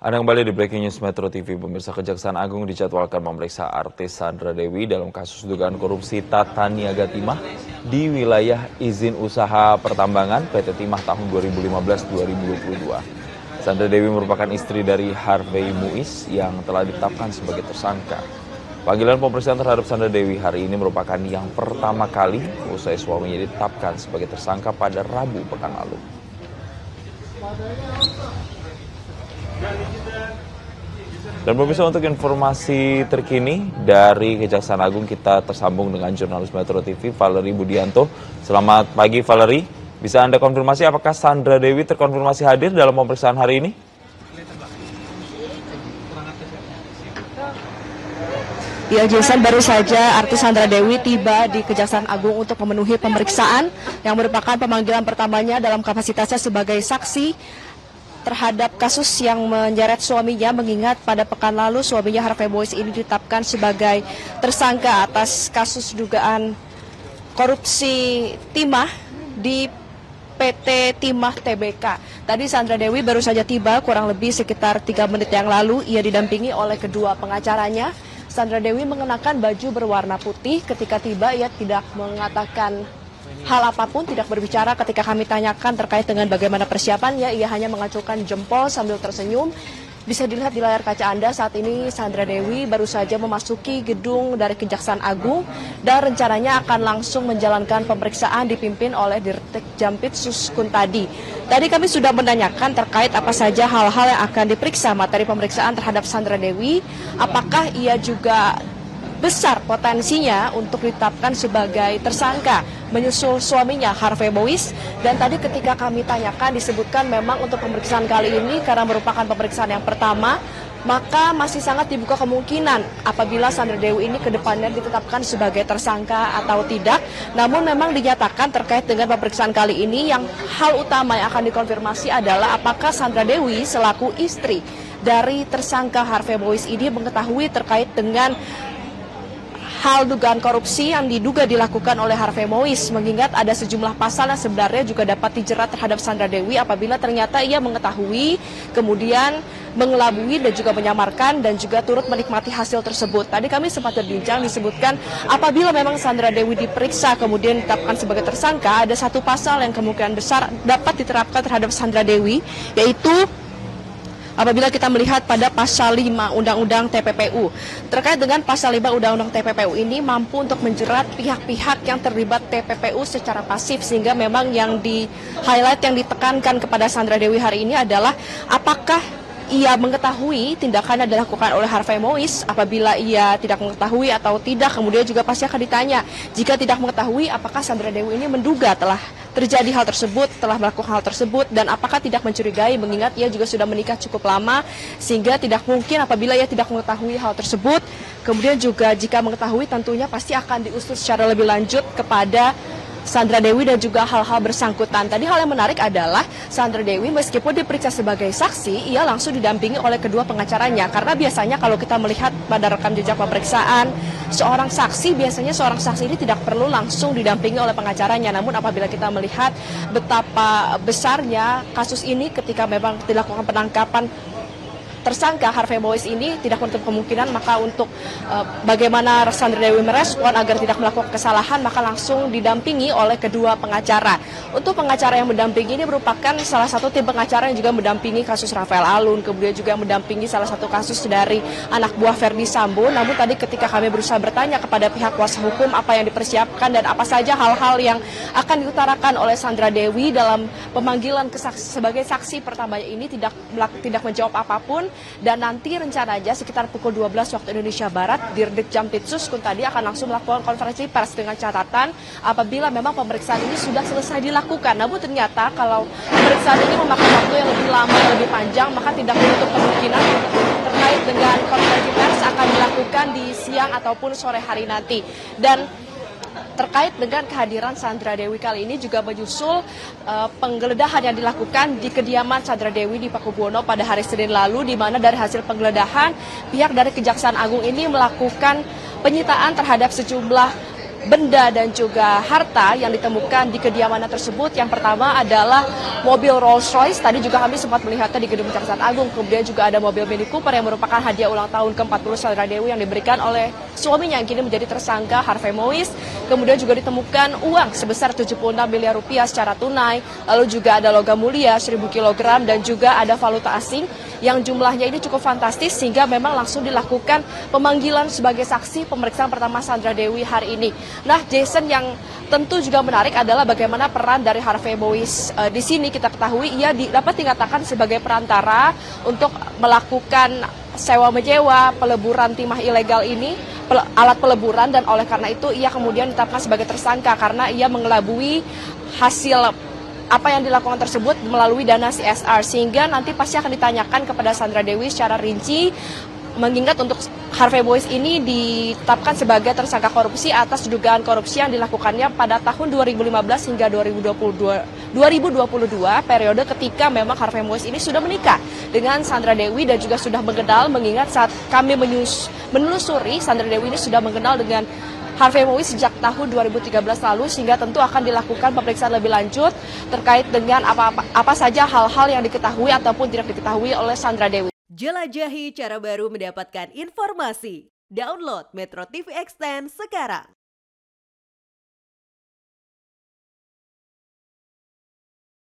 Anda kembali di Breaking News Metro TV. Pemirsa, Kejaksaan Agung dijadwalkan memeriksa artis Sandra Dewi dalam kasus dugaan korupsi tata niaga timah di wilayah izin usaha pertambangan PT Timah tahun 2015-2022. Sandra Dewi merupakan istri dari Harvey Muiz yang telah ditetapkan sebagai tersangka. Panggilan pemeriksaan terhadap Sandra Dewi hari ini merupakan yang pertama kali usai suaminya ditetapkan sebagai tersangka pada Rabu pekan lalu. Dan pemirsa, untuk informasi terkini dari Kejaksaan Agung kita tersambung dengan jurnalis Metro TV Valerie Budianto. Selamat pagi Valerie, bisa Anda konfirmasi apakah Sandra Dewi terkonfirmasi hadir dalam pemeriksaan hari ini? Ya, Jason, baru saja artis Sandra Dewi tiba di Kejaksaan Agung untuk memenuhi pemeriksaan yang merupakan pemanggilan pertamanya dalam kapasitasnya sebagai saksi terhadap kasus yang menyeret suaminya, mengingat pada pekan lalu suaminya Harvey Muiz ini ditetapkan sebagai tersangka atas kasus dugaan korupsi timah di PT Timah Tbk. Tadi Sandra Dewi baru saja tiba kurang lebih sekitar 3 menit yang lalu. Ia didampingi oleh kedua pengacaranya. Sandra Dewi mengenakan baju berwarna putih. Ketika tiba ia tidak mengatakan hal apapun, tidak berbicara. Ketika kami tanyakan terkait dengan bagaimana persiapannya, ia hanya mengacungkan jempol sambil tersenyum. Bisa dilihat di layar kaca Anda saat ini Sandra Dewi baru saja memasuki gedung dari Kejaksaan Agung dan rencananya akan langsung menjalankan pemeriksaan dipimpin oleh Dirtek Jampitsus Kuntadi. Tadi kami sudah menanyakan terkait apa saja hal-hal yang akan diperiksa materi pemeriksaan terhadap Sandra Dewi, apakah ia juga besar potensinya untuk ditetapkan sebagai tersangka menyusul suaminya Harvey Muiz. Dan tadi ketika kami tanyakan disebutkan memang untuk pemeriksaan kali ini karena merupakan pemeriksaan yang pertama, maka masih sangat dibuka kemungkinan apabila Sandra Dewi ini ke depannya ditetapkan sebagai tersangka atau tidak. Namun memang dinyatakan terkait dengan pemeriksaan kali ini yang hal utama yang akan dikonfirmasi adalah apakah Sandra Dewi selaku istri dari tersangka Harvey Muiz ini mengetahui terkait dengan hal dugaan korupsi yang diduga dilakukan oleh Harvey Muiz, mengingat ada sejumlah pasal yang sebenarnya juga dapat dijerat terhadap Sandra Dewi apabila ternyata ia mengetahui, kemudian mengelabui dan juga menyamarkan dan juga turut menikmati hasil tersebut. Tadi kami sempat berbincang, disebutkan apabila memang Sandra Dewi diperiksa kemudian ditetapkan sebagai tersangka, ada satu pasal yang kemungkinan besar dapat diterapkan terhadap Sandra Dewi, yaitu apabila kita melihat pada pasal 5 Undang-Undang TPPU. Terkait dengan pasal 5 Undang-Undang TPPU ini mampu untuk menjerat pihak-pihak yang terlibat TPPU secara pasif, sehingga memang yang di-highlight, yang ditekankan kepada Sandra Dewi hari ini adalah apakah ia mengetahui tindakan yang dilakukan oleh Harvey Muiz. Apabila ia tidak mengetahui atau tidak, kemudian juga pasti akan ditanya. Jika tidak mengetahui, apakah Sandra Dewi ini menduga telah terjadi hal tersebut, telah melakukan hal tersebut, dan apakah tidak mencurigai, mengingat ia juga sudah menikah cukup lama, sehingga tidak mungkin apabila ia tidak mengetahui hal tersebut. Kemudian juga jika mengetahui, tentunya pasti akan diusut secara lebih lanjut kepada Sandra Dewi dan juga hal-hal bersangkutan. Tadi hal yang menarik adalah Sandra Dewi meskipun diperiksa sebagai saksi, ia langsung didampingi oleh kedua pengacaranya. Karena biasanya kalau kita melihat pada rekam jejak pemeriksaan, seorang saksi ini tidak perlu langsung didampingi oleh pengacaranya. Namun apabila kita melihat betapa besarnya kasus ini ketika memang dilakukan penangkapan tersangka Harvey Muiz ini, tidak menutup kemungkinan maka untuk bagaimana Sandra Dewi merespon agar tidak melakukan kesalahan, maka langsung didampingi oleh kedua pengacara. Untuk pengacara yang mendampingi ini merupakan salah satu tim pengacara yang juga mendampingi kasus Rafael Alun, kemudian juga mendampingi salah satu kasus dari anak buah Verdi Sambo. Namun tadi ketika kami berusaha bertanya kepada pihak kuasa hukum apa yang dipersiapkan dan apa saja hal-hal yang akan diutarakan oleh Sandra Dewi dalam pemanggilan sebagai saksi pertamanya ini, tidak menjawab apapun. Dan nanti rencananya sekitar pukul 12 waktu Indonesia Barat, Dirdik Jampitsus Kuntadi akan langsung melakukan konferensi pers dengan catatan apabila memang pemeriksaan ini sudah selesai dilakukan. Namun ternyata kalau pemeriksaan ini memakan waktu yang lebih lama, yang lebih panjang, maka tidak menutup kemungkinan terkait dengan konferensi pers akan dilakukan di siang ataupun sore hari nanti. Dan terkait dengan kehadiran Sandra Dewi kali ini juga menyusul penggeledahan yang dilakukan di kediaman Sandra Dewi di Pakubuwono pada hari Senin lalu, di mana dari hasil penggeledahan pihak dari Kejaksaan Agung ini melakukan penyitaan terhadap sejumlah benda dan juga harta yang ditemukan di kediamannya tersebut. Yang pertama adalah mobil Rolls Royce, tadi juga kami sempat melihatnya di Gedung Kejaksaan Agung. Kemudian juga ada mobil Mini Cooper yang merupakan hadiah ulang tahun ke-40 Sandra Dewi yang diberikan oleh suaminya yang kini menjadi tersangka Harvey Mois. Kemudian juga ditemukan uang sebesar 76 miliar rupiah secara tunai, lalu juga ada logam mulia 1000 kg dan juga ada valuta asing yang jumlahnya ini cukup fantastis sehingga memang langsung dilakukan pemanggilan sebagai saksi pemeriksaan pertama Sandra Dewi hari ini. Nah, Jason, yang tentu juga menarik adalah bagaimana peran dari Harvey Mois di sini. Kita ketahui ia dapat dikatakan sebagai perantara untuk melakukan sewa menyewa peleburan timah ilegal ini, alat peleburan, dan oleh karena itu ia kemudian ditetapkan sebagai tersangka karena ia mengelabui hasil apa yang dilakukan tersebut melalui dana CSR, sehingga nanti pasti akan ditanyakan kepada Sandra Dewi secara rinci, mengingat untuk Harvey Mois ini ditetapkan sebagai tersangka korupsi atas dugaan korupsi yang dilakukannya pada tahun 2015 hingga 2022 periode ketika memang Harvey Mois ini sudah menikah dengan Sandra Dewi dan juga sudah mengenal, mengingat saat kami menelusuri Sandra Dewi ini sudah mengenal dengan Harvey Mois sejak tahun 2013 lalu, sehingga tentu akan dilakukan pemeriksaan lebih lanjut terkait dengan apa saja hal-hal yang diketahui ataupun tidak diketahui oleh Sandra Dewi. Jelajahi cara baru mendapatkan informasi. Download Metro TV Extend sekarang.